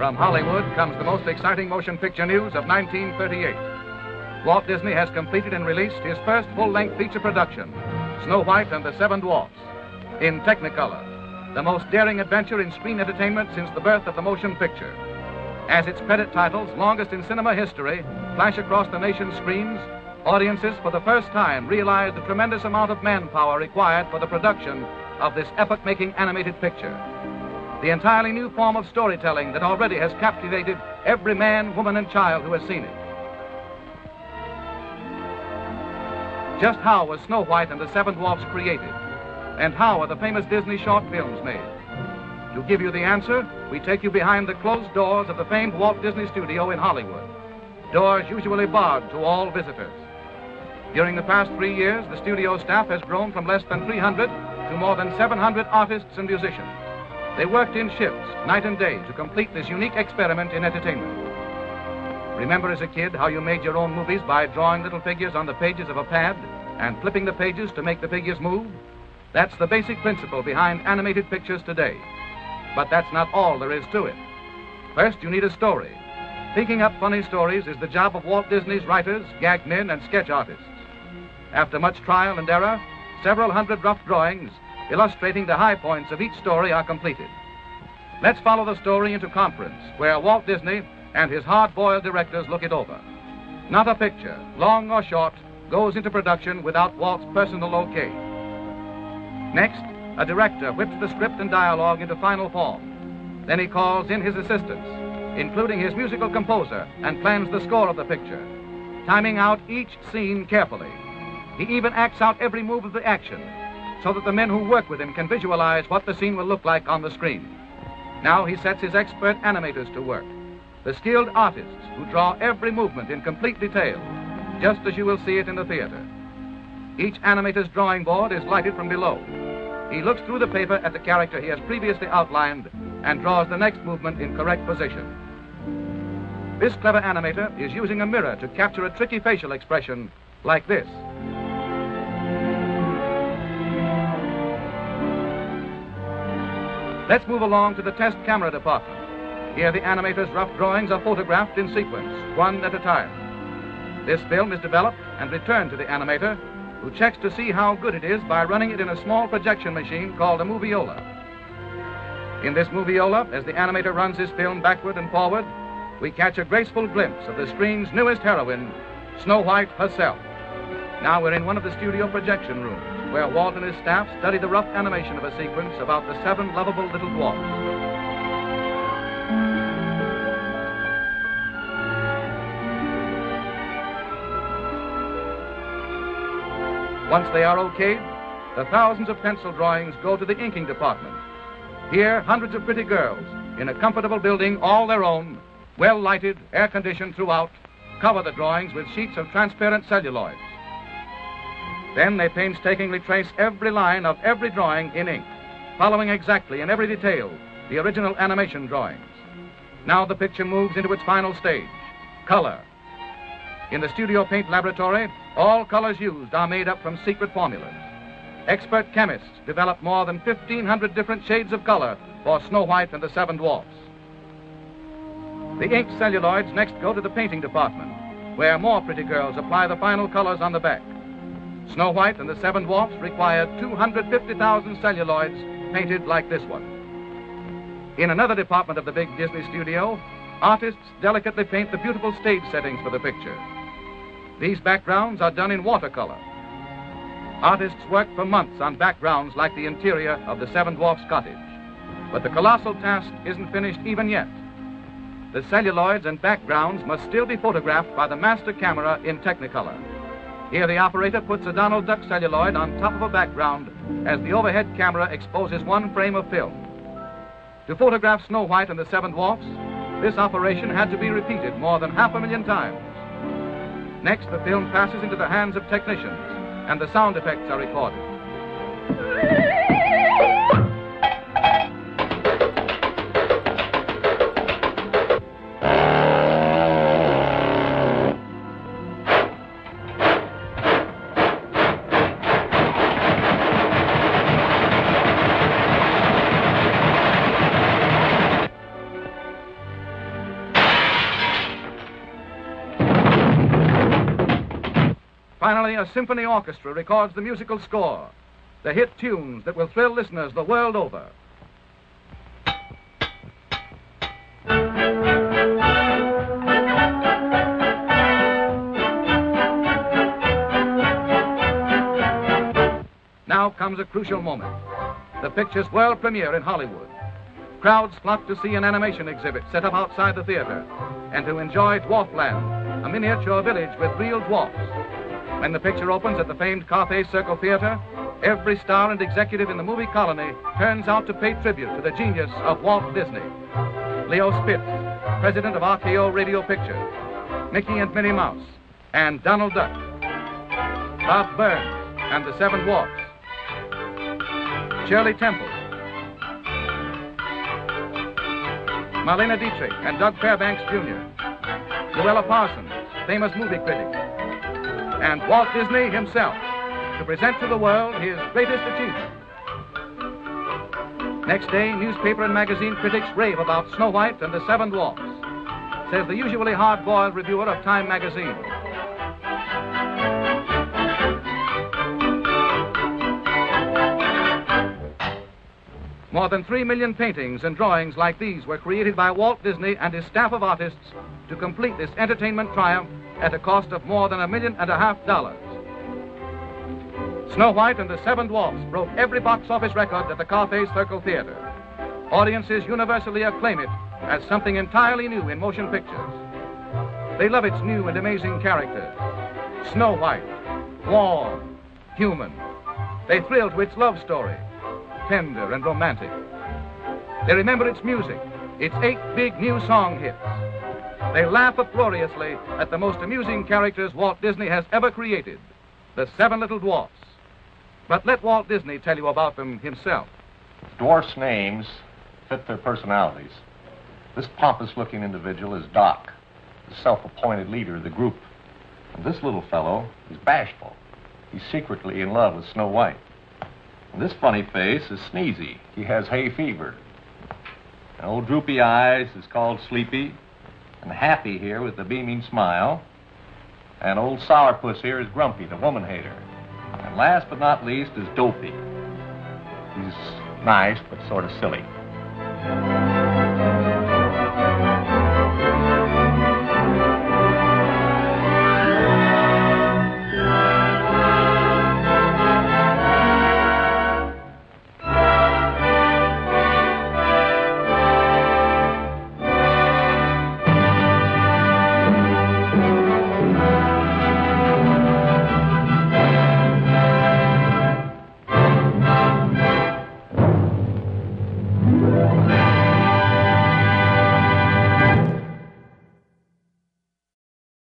From Hollywood comes the most exciting motion picture news of 1938. Walt Disney has completed and released his first full-length feature production, Snow White and the Seven Dwarfs, in Technicolor, the most daring adventure in screen entertainment since the birth of the motion picture. As its credit titles, longest in cinema history, flash across the nation's screens, audiences for the first time realize the tremendous amount of manpower required for the production of this epoch-making animated picture. The entirely new form of storytelling that already has captivated every man, woman, and child who has seen it. Just how was Snow White and the Seven Dwarfs created? And how are the famous Disney short films made? To give you the answer, we take you behind the closed doors of the famed Walt Disney Studio in Hollywood. Doors usually barred to all visitors. During the past 3 years, the studio staff has grown from less than 300 to more than 700 artists and musicians. They worked in shifts, night and day, to complete this unique experiment in entertainment. Remember as a kid how you made your own movies by drawing little figures on the pages of a pad and flipping the pages to make the figures move? That's the basic principle behind animated pictures today. But that's not all there is to it. First, you need a story. Thinking up funny stories is the job of Walt Disney's writers, gag men, and sketch artists. After much trial and error, several hundred rough drawings illustrating the high points of each story are completed. Let's follow the story into conference, where Walt Disney and his hard-boiled directors look it over. Not a picture, long or short, goes into production without Walt's personal okay. Next, a director whips the script and dialogue into final form. Then he calls in his assistants, including his musical composer, and plans the score of the picture, timing out each scene carefully. He even acts out every move of the action, so that the men who work with him can visualize what the scene will look like on the screen. Now he sets his expert animators to work, the skilled artists who draw every movement in complete detail, just as you will see it in the theater. Each animator's drawing board is lighted from below. He looks through the paper at the character he has previously outlined and draws the next movement in correct position. This clever animator is using a mirror to capture a tricky facial expression like this. Let's move along to the test camera department. Here the animator's rough drawings are photographed in sequence, one at a time. This film is developed and returned to the animator, who checks to see how good it is by running it in a small projection machine called a moviola. In this moviola, as the animator runs his film backward and forward, we catch a graceful glimpse of the screen's newest heroine, Snow White herself. Now we're in one of the studio projection rooms, where Walt and his staff study the rough animation of a sequence about the 7 lovable little dwarfs. Once they are okayed, the thousands of pencil drawings go to the inking department. Here, hundreds of pretty girls, in a comfortable building all their own, well lighted, air-conditioned throughout, cover the drawings with sheets of transparent celluloids. Then they painstakingly trace every line of every drawing in ink, following exactly in every detail the original animation drawings. Now the picture moves into its final stage, color. In the studio paint laboratory, all colors used are made up from secret formulas. Expert chemists develop more than 1,500 different shades of color for Snow White and the Seven Dwarfs. The inked celluloids next go to the painting department, where more pretty girls apply the final colors on the back. Snow White and the Seven Dwarfs required 250,000 celluloids painted like this one. In another department of the big Disney studio, artists delicately paint the beautiful stage settings for the picture. These backgrounds are done in watercolor. Artists work for months on backgrounds like the interior of the Seven Dwarfs' cottage. But the colossal task isn't finished even yet. The celluloids and backgrounds must still be photographed by the master camera in Technicolor. Here the operator puts a Donald Duck celluloid on top of a background as the overhead camera exposes one frame of film. To photograph Snow White and the Seven Dwarfs, this operation had to be repeated more than 500,000 times. Next, the film passes into the hands of technicians, and the sound effects are recorded. Finally, a symphony orchestra records the musical score, the hit tunes that will thrill listeners the world over. Now comes a crucial moment, the picture's world premiere in Hollywood. Crowds flock to see an animation exhibit set up outside the theater and to enjoy Dwarfland, a miniature village with real dwarfs. When the picture opens at the famed Carthay Circle Theater, every star and executive in the movie colony turns out to pay tribute to the genius of Walt Disney. Leo Spitz, president of RKO Radio Pictures, Mickey and Minnie Mouse, and Donald Duck, Bob Burns and the Seven Dwarfs, Shirley Temple, Marlena Dietrich and Doug Fairbanks Jr., Luella Parsons, famous movie critic, and Walt Disney himself to present to the world his greatest achievement. Next day, newspaper and magazine critics rave about Snow White and the Seven Dwarfs, says the usually hard-boiled reviewer of Time magazine. More than 3 million paintings and drawings like these were created by Walt Disney and his staff of artists to complete this entertainment triumph at a cost of more than $1.5 million. Snow White and the Seven Dwarfs broke every box office record at the Carthay Circle Theater. Audiences universally acclaim it as something entirely new in motion pictures. They love its new and amazing characters. Snow White, warm, human. They thrill to its love story, tender and romantic. They remember its music, its 8 big new song hits. They laugh uproariously at the most amusing characters Walt Disney has ever created, the Seven Little Dwarfs. But let Walt Disney tell you about them himself. Dwarfs' names fit their personalities. This pompous-looking individual is Doc, the self-appointed leader of the group. And this little fellow is bashful. He's secretly in love with Snow White. And this funny face is Sneezy. He has hay fever. And old Droopy Eyes is called Sleepy. And Happy here with the beaming smile. And old Sourpuss here is Grumpy, the woman hater. And last but not least is Dopey. He's nice, but sort of silly.